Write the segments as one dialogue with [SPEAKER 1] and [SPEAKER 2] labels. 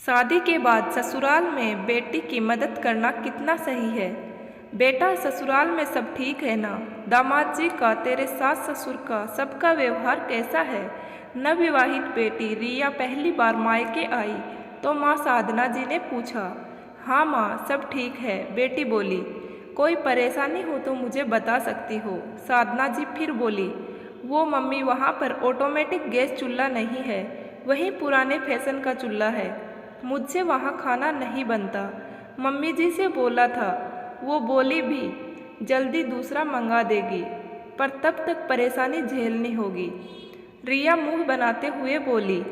[SPEAKER 1] शादी के बाद ससुराल में बेटी की मदद करना कितना सही है। बेटा, ससुराल में सब ठीक है ना? दामाद जी का, तेरे सास ससुर का, सबका व्यवहार कैसा है? नवविवाहित बेटी रिया पहली बार मायके आई तो माँ साधना जी ने पूछा। हाँ माँ, सब ठीक है, बेटी बोली। कोई परेशानी हो तो मुझे बता सकती हो, साधना जी फिर बोली। वो मम्मी, वहाँ पर ऑटोमेटिक गैस चूल्हा नहीं है, वही पुराने फैशन का चूल्हा है। मुझसे वहाँ खाना नहीं बनता। मम्मी जी से बोला था, वो बोली भी जल्दी दूसरा मंगा देगी, पर तब तक परेशानी झेलनी होगी। रिया मुंह बनाते हुए बोली।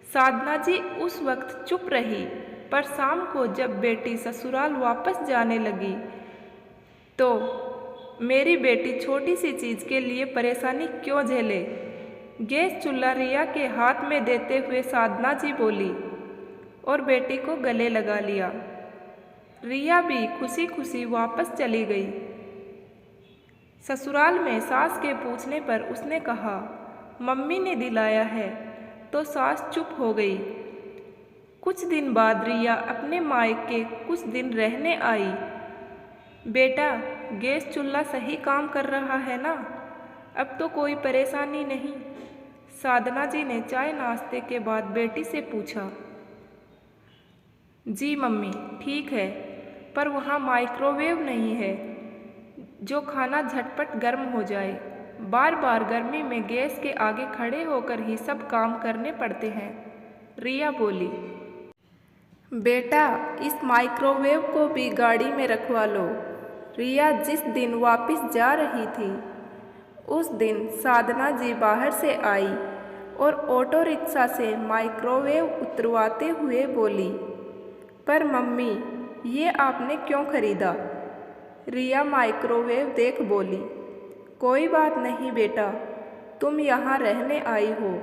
[SPEAKER 1] साधना जी उस वक्त चुप रही, पर शाम को जब बेटी ससुराल वापस जाने लगी तो मेरी बेटी छोटी सी चीज़ के लिए परेशानी क्यों झेले? गैस चूल्हा रिया के हाथ में देते हुए साधना जी बोली और बेटी को गले लगा लिया। रिया भी खुशी खुशी वापस चली गई। ससुराल में सास के पूछने पर उसने कहा, मम्मी ने दिलाया है, तो सास चुप हो गई। कुछ दिन बाद रिया अपने मायके कुछ दिन रहने आई। बेटा, गैस चूल्हा सही काम कर रहा है ना? अब तो कोई परेशानी नहीं? साधना जी ने चाय नाश्ते के बाद बेटी से पूछा। जी मम्मी, ठीक है, पर वहाँ माइक्रोवेव नहीं है जो खाना झटपट गर्म हो जाए। बार बार गर्मी में गैस के आगे खड़े होकर ही सब काम करने पड़ते हैं, रिया बोली। बेटा, इस माइक्रोवेव को भी गाड़ी में रखवा लो। रिया जिस दिन वापस जा रही थी उस दिन साधना जी बाहर से आई और ऑटो रिक्शा से माइक्रोवेव उतरवाते हुए बोली, पर मम्मी, ये आपने क्यों खरीदा? रिया माइक्रोवेव देख बोली। कोई बात नहीं बेटा, तुम यहाँ रहने आई हो,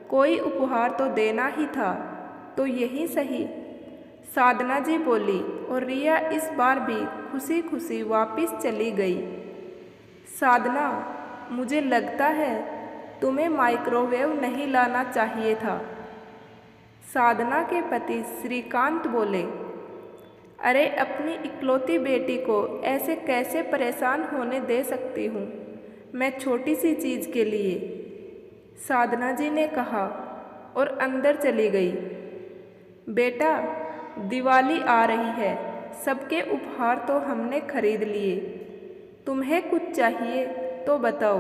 [SPEAKER 1] कोई उपहार तो देना ही था, तो यही सही, साधना जी बोली और रिया इस बार भी खुशी खुशी वापस चली गई। साधना, मुझे लगता है तुम्हें माइक्रोवेव नहीं लाना चाहिए था, साधना के पति श्रीकांत बोले। अरे, अपनी इकलौती बेटी को ऐसे कैसे परेशान होने दे सकती हूँ मैं छोटी सी चीज़ के लिए, साधना जी ने कहा और अंदर चली गई। बेटा, दिवाली आ रही है, सबके उपहार तो हमने खरीद लिए, तुम्हें कुछ चाहिए तो बताओ,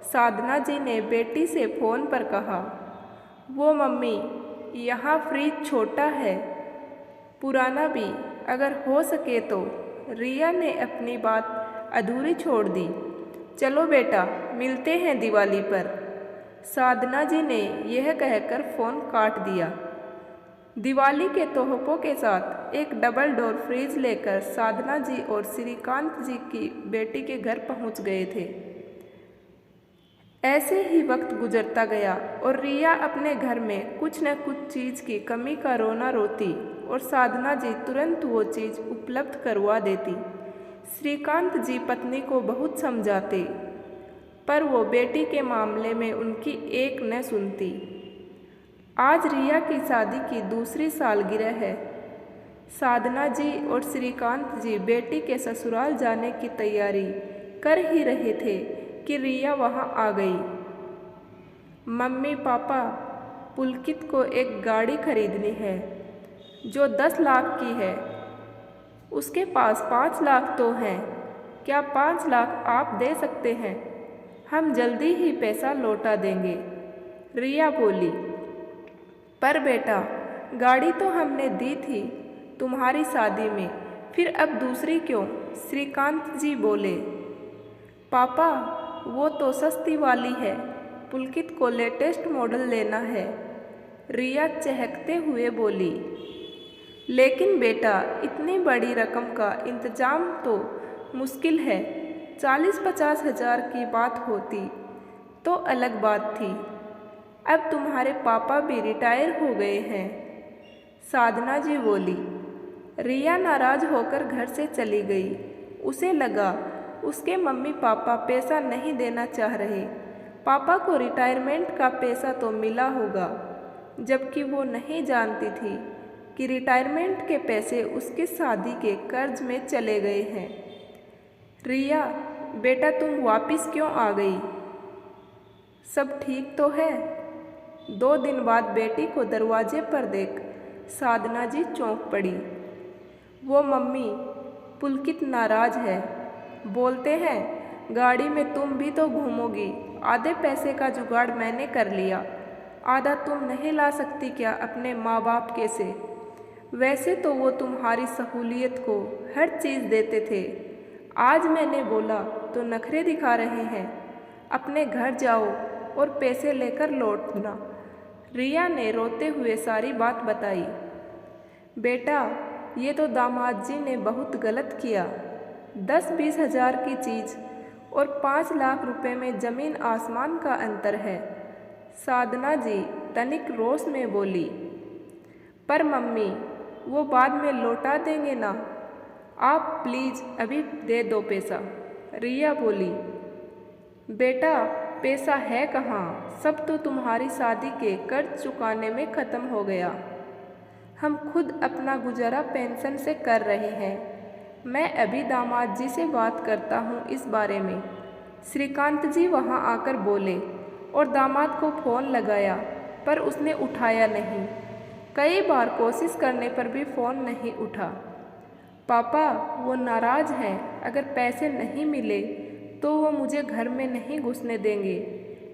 [SPEAKER 1] साधना जी ने बेटी से फ़ोन पर कहा। वो मम्मी, यहाँ फ्रिज छोटा है, पुराना भी, अगर हो सके तो, रिया ने अपनी बात अधूरी छोड़ दी। चलो बेटा, मिलते हैं दिवाली पर, साधना जी ने यह कहकर फ़ोन काट दिया। दिवाली के तोहफ़ों के साथ एक डबल डोर फ्रिज लेकर साधना जी और श्रीकांत जी की बेटी के घर पहुंच गए थे। ऐसे ही वक्त गुजरता गया और रिया अपने घर में कुछ न कुछ चीज़ की कमी का रोना रोती और साधना जी तुरंत वो चीज़ उपलब्ध करवा देती। श्रीकांत जी पत्नी को बहुत समझाते, पर वो बेटी के मामले में उनकी एक न सुनती। आज रिया की शादी की दूसरी सालगिरह है। साधना जी और श्रीकांत जी बेटी के ससुराल जाने की तैयारी कर ही रहे थे कि रिया वहां आ गई। मम्मी पापा, पुलकित को एक गाड़ी खरीदनी है जो 10 लाख की है, उसके पास 5 लाख तो हैं, क्या 5 लाख आप दे सकते हैं? हम जल्दी ही पैसा लौटा देंगे, रिया बोली। पर बेटा, गाड़ी तो हमने दी थी तुम्हारी शादी में, फिर अब दूसरी क्यों? श्रीकांत जी बोले। पापा, वो तो सस्ती वाली है, पुलकित को लेटेस्ट मॉडल लेना है, रिया चहकते हुए बोली। लेकिन बेटा, इतनी बड़ी रकम का इंतजाम तो मुश्किल है, 40-50 हज़ार की बात होती तो अलग बात थी। अब तुम्हारे पापा भी रिटायर हो गए हैं, साधना जी बोली। रिया नाराज होकर घर से चली गई। उसे लगा उसके मम्मी पापा पैसा नहीं देना चाह रहे, पापा को रिटायरमेंट का पैसा तो मिला होगा। जबकि वो नहीं जानती थी कि रिटायरमेंट के पैसे उसके शादी के कर्ज में चले गए हैं। रिया, बेटा तुम वापस क्यों आ गई? सब ठीक तो है? 2 दिन बाद बेटी को दरवाजे पर देख साधना जी चौंक पड़ी। वो मम्मी, पुलकित नाराज है। बोलते हैं गाड़ी में तुम भी तो घूमोगी, आधे पैसे का जुगाड़ मैंने कर लिया, आधा तुम नहीं ला सकती क्या अपने माँ बाप के से? वैसे तो वो तुम्हारी सहूलियत को हर चीज़ देते थे, आज मैंने बोला तो नखरे दिखा रहे हैं। अपने घर जाओ और पैसे लेकर लौटना। रिया ने रोते हुए सारी बात बताई। बेटा, ये तो दामाद जी ने बहुत गलत किया। 10-20 हज़ार की चीज़ और 5 लाख रुपए में ज़मीन आसमान का अंतर है। साधना जी तनिक रोष में बोली। पर मम्मी, वो बाद में लौटा देंगे ना, आप प्लीज़ अभी दे दो पैसा। रिया बोली। बेटा, पैसा है कहाँ, सब तो तुम्हारी शादी के कर्ज चुकाने में ख़त्म हो गया। हम खुद अपना गुजारा पेंशन से कर रहे हैं। मैं अभी दामाद जी से बात करता हूँ इस बारे में। श्रीकांत जी वहाँ आकर बोले और दामाद को फ़ोन लगाया, पर उसने उठाया नहीं। कई बार कोशिश करने पर भी फ़ोन नहीं उठा। पापा, वो नाराज़ हैं, अगर पैसे नहीं मिले तो वो मुझे घर में नहीं घुसने देंगे।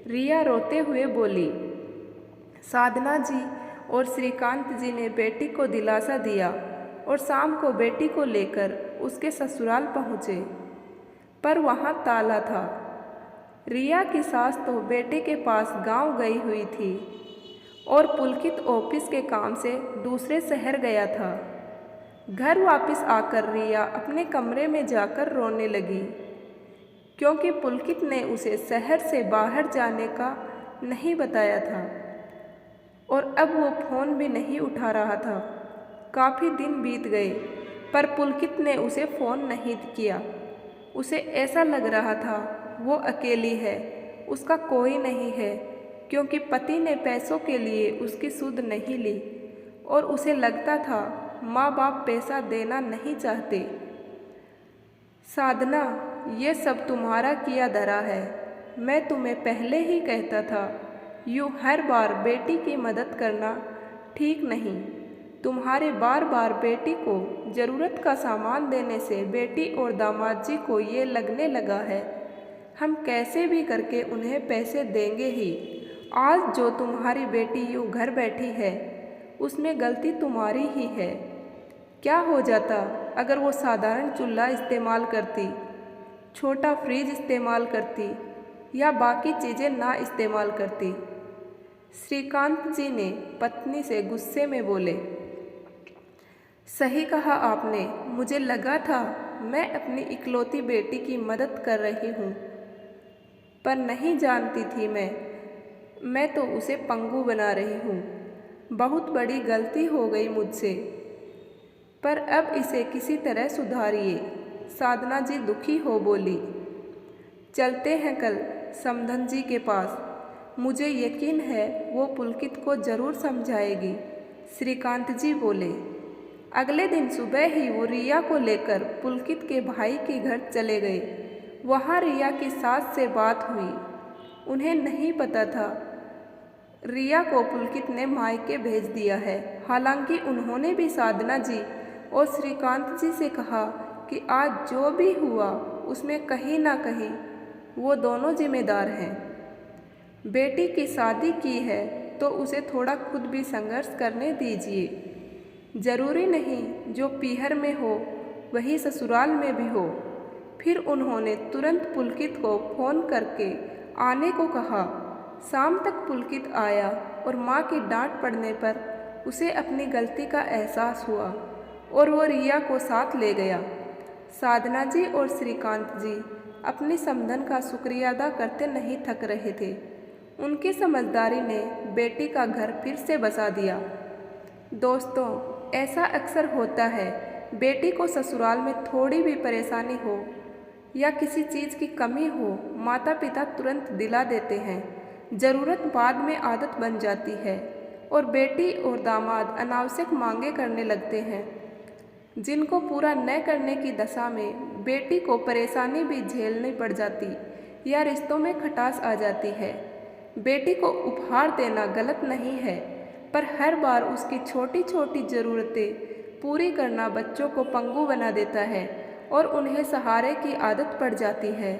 [SPEAKER 1] रिया रोते हुए बोली। साधना जी और श्रीकांत जी ने बेटी को दिलासा दिया और शाम को बेटी को लेकर उसके ससुराल पहुँचे, पर वहाँ ताला था। रिया की सास तो बेटे के पास गांव गई हुई थी और पुलकित ऑफिस के काम से दूसरे शहर गया था। घर वापस आकर रिया अपने कमरे में जाकर रोने लगी, क्योंकि पुलकित ने उसे शहर से बाहर जाने का नहीं बताया था और अब वो फ़ोन भी नहीं उठा रहा था। काफ़ी दिन बीत गए, पर पुलकित ने उसे फ़ोन नहीं किया। उसे ऐसा लग रहा था वो अकेली है, उसका कोई नहीं है, क्योंकि पति ने पैसों के लिए उसकी सुध नहीं ली और उसे लगता था माँ बाप पैसा देना नहीं चाहते। साधना, ये सब तुम्हारा किया धरा है। मैं तुम्हें पहले ही कहता था, यूँ हर बार बेटी की मदद करना ठीक नहीं। तुम्हारे बार बार बेटी को ज़रूरत का सामान देने से बेटी और दामाद जी को ये लगने लगा है हम कैसे भी करके उन्हें पैसे देंगे ही। आज जो तुम्हारी बेटी यूँ घर बैठी है, उसमें गलती तुम्हारी ही है। क्या हो जाता अगर वो साधारण चूल्हा इस्तेमाल करती, छोटा फ्रिज इस्तेमाल करती या बाकी चीज़ें ना इस्तेमाल करती? श्रीकांत जी ने पत्नी से गुस्से में बोले। सही कहा आपने, मुझे लगा था मैं अपनी इकलौती बेटी की मदद कर रही हूँ, पर नहीं जानती थी मैं तो उसे पंगु बना रही हूँ। बहुत बड़ी गलती हो गई मुझसे, पर अब इसे किसी तरह सुधारिए। साधना जी दुखी हो बोली। चलते हैं कल समधन जी के पास, मुझे यकीन है वो पुलकित को ज़रूर समझाएगी। श्रीकांत जी बोले। अगले दिन सुबह ही वो रिया को लेकर पुलकित के भाई के घर चले गए। वहाँ रिया की सास से बात हुई। उन्हें नहीं पता था रिया को पुलकित ने मायके भेज दिया है। हालांकि उन्होंने भी साधना जी और श्रीकांत जी से कहा कि आज जो भी हुआ उसमें कहीं ना कहीं वो दोनों जिम्मेदार हैं। बेटी की शादी की है तो उसे थोड़ा खुद भी संघर्ष करने दीजिए। ज़रूरी नहीं जो पीहर में हो वही ससुराल में भी हो। फिर उन्होंने तुरंत पुलकित को फ़ोन करके आने को कहा। शाम तक पुलकित आया और माँ की डांट पड़ने पर उसे अपनी गलती का एहसास हुआ और वो रिया को साथ ले गया। साधना जी और श्रीकांत जी अपनी समधन का शुक्रिया अदा करते नहीं थक रहे थे। उनकी समझदारी ने बेटी का घर फिर से बसा दिया। दोस्तों, ऐसा अक्सर होता है, बेटी को ससुराल में थोड़ी भी परेशानी हो या किसी चीज़ की कमी हो, माता पिता तुरंत दिला देते हैं। ज़रूरत बाद में आदत बन जाती है। और बेटी और दामाद अनावश्यक मांगे करने लगते हैं, जिनको पूरा न करने की दशा में बेटी को परेशानी भी झेलनी पड़ जाती या रिश्तों में खटास आ जाती है। बेटी को उपहार देना गलत नहीं है, पर हर बार उसकी छोटी छोटी ज़रूरतें पूरी करना बच्चों को पंगु बना देता है और उन्हें सहारे की आदत पड़ जाती है।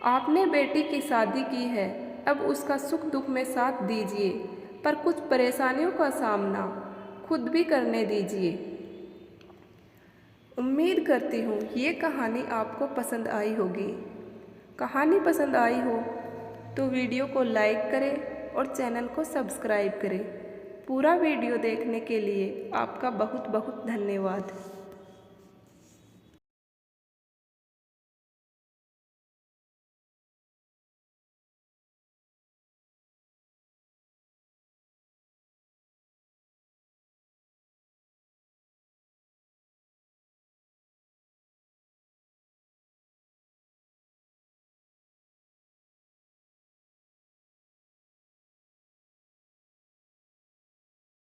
[SPEAKER 1] आपने बेटी की शादी की है, अब उसका सुख दुख में साथ दीजिए, पर कुछ परेशानियों का सामना खुद भी करने दीजिए। उम्मीद करती हूँ ये कहानी आपको पसंद आई होगी। कहानी पसंद आई हो तो वीडियो को लाइक करें और चैनल को सब्सक्राइब करें। पूरा वीडियो देखने के लिए आपका बहुत बहुत धन्यवाद।